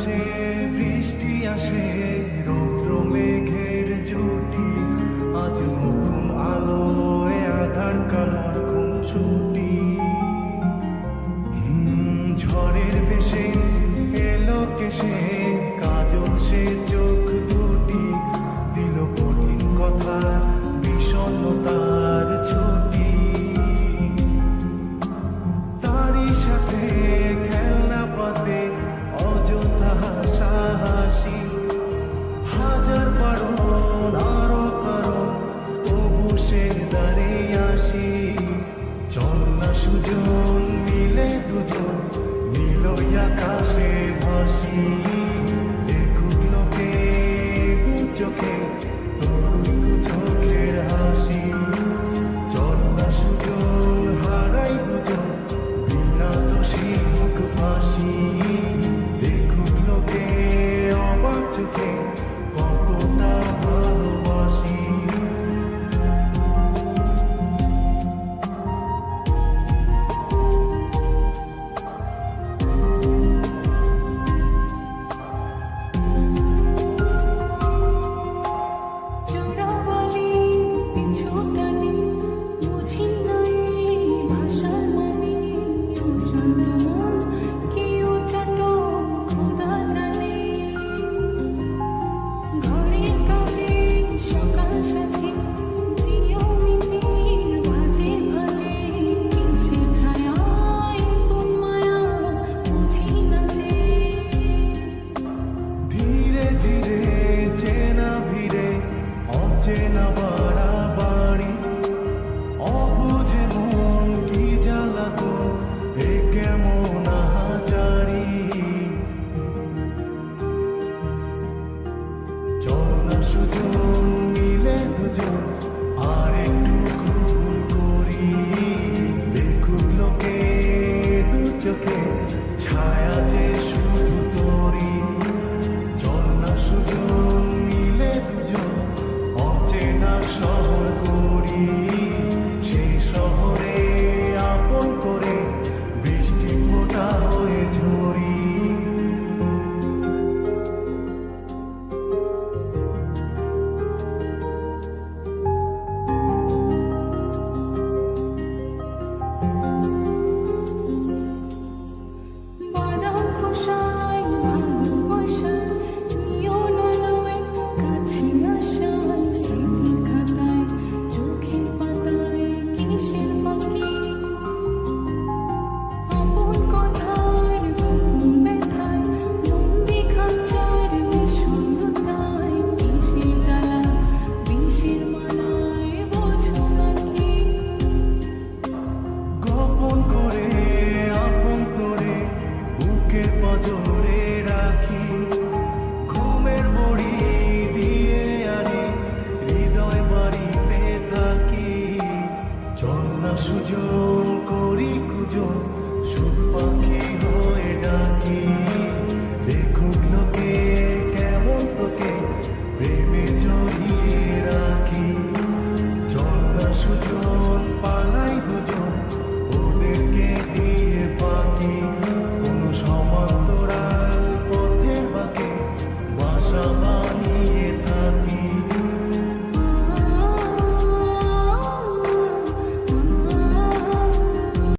আসে বৃষ্টি আসে রৌদ্র মেঘের জুটি আজ নতুন আলোয় আধার কালোর খুনসুটি ঝড়ের বেশে এলো কেসে কাজল সে চোখ দুটি দিল কঠিন কথা বিষণ্ণতার ছুটি তারই সাথে খেলনা পাতে অযথা হাসাহাসি হাজার বারণ আরো কারণ তবু সে দাঁড়িয়ে আসি চল না সুজন মিলে দুজন নীলই আকাশে ভাসি দেখুক লোকে দু চোখে তোর দু চোখের হাসি চল না সুজন হারাই দুজন বিনা দোষী মুখ ফাঁসি দেখুক লোকে অবাক চোখে কতটা ভালোবাসি চেনা বাড়াবাড়ি অবুঝে মন কি জ্বালাতন এ কেমন আহাজারি চল না সুজন মিলে দুজন আর একটু ভুল করি দেখুক লোকে দু চোখে ছায়া যে শুধু তোরি চল না সুজন মিলে দুজন অচেনা শহর করি সেই শহরে আপন করে বৃষ্টি ফোঁটা হয়ে ঝরি জোরে রাখি ঘুমের বড়ি দিয়ে আনি হৃদয় বাড়িতে থাকি চল না সুজন করি কুজন সুখ পাখি